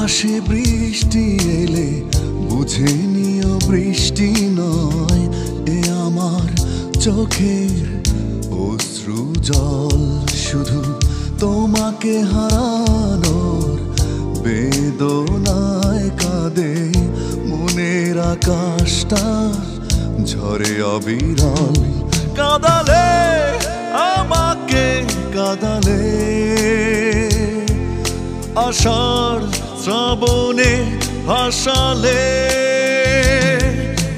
আকাশে বৃষ্টি এলে বুঝে নিও বৃষ্টি নয়, এ আমার চোখের অশ্রু জল। শুধু তোমাকে হারানোর বেদনায় কাঁদে মনের আকাশটা, ঝরে অবিরল। কাঁদালে আমাকে কাঁদালে, আষাঢ় শ্রাবণে ভাসালে।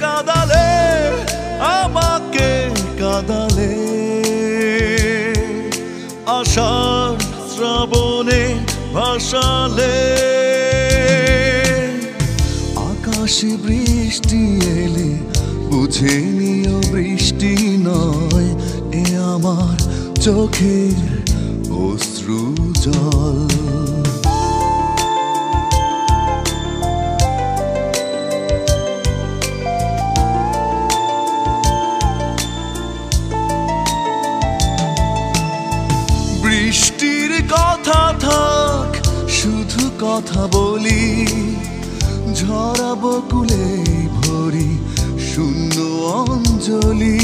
কাঁদালে আমাকে কাঁদালে, আষাঢ় শ্রাবণে ভাসালে। আকাশে বৃষ্টি এলে বুঝে নিও বৃষ্টি নয়, এ আমার চোখের অশ্রু জল। বৃষ্টির কথা থাক, শুধু কথা বলি, ঝরা বকুলে ভরি শূন্য অঞ্জলি।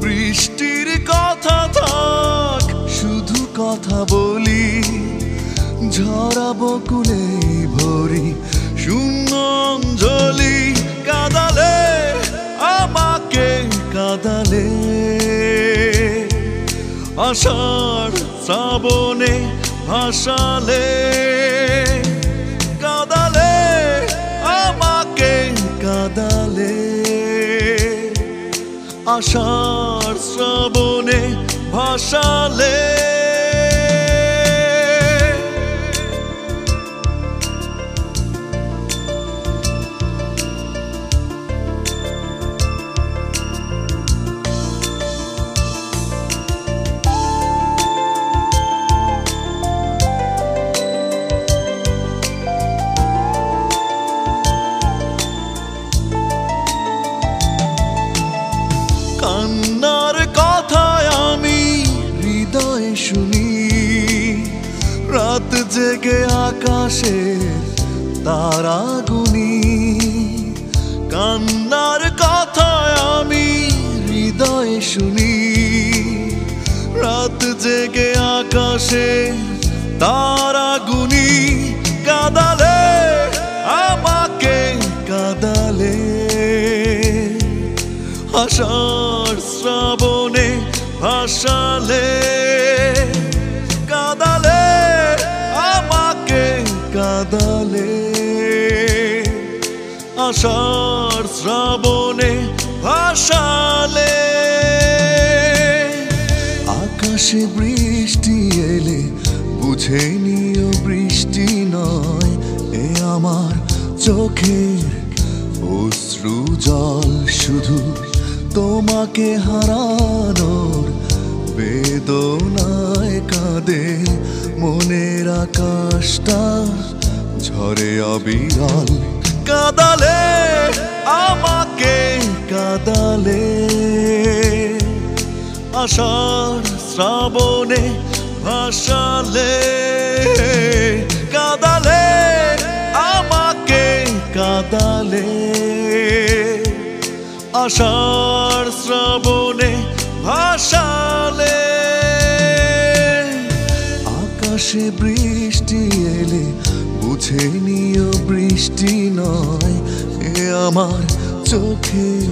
বৃষ্টির কথা থাক, শুধু কথা বলি, ঝরা বকুলে ভরি শূন্য অঞ্জলি। কাঁদালে আমাকে কাঁদালে, আষাঢ় শ্রাবণে ভাসালে। কাঁদালে আমাকে কাঁদালে, আষাঢ় শ্রাবণে ভাসালে। কান্নার কথায় আমি হৃদয়ে শুনি, রাত জেগে আকাশের তারা গুনি। কান্নার কথায় আমি হৃদয়ে শুনি, রাত জেগে আকাশের তারা গুনি। কাঁদালে আমাকে কাঁদালে, আষাঢ় শ্রাবণে ভাসালে। কাঁদালে আমাকে কাঁদালে, আষাঢ় শ্রাবণে ভাসালে। আকাশে বৃষ্টি এলে বুঝে নিও বৃষ্টি নয়, এ আমার চোখের অশ্রু জল। শুধু তোমাকে হারানোর বেদনায় কাঁদে মনের আকাশটা, ঝরে অবিরল। কাঁদালে আমাকে কাঁদালে, আষাঢ় শ্রাবণে ভাসালে। কাঁদালে আমাকে কাঁদালে, আষাঢ় শ্রাবণে ভাসালে। আকাশে বৃষ্টি এলে বুঝে নিও বৃষ্টি নয়, এ আমার চোখের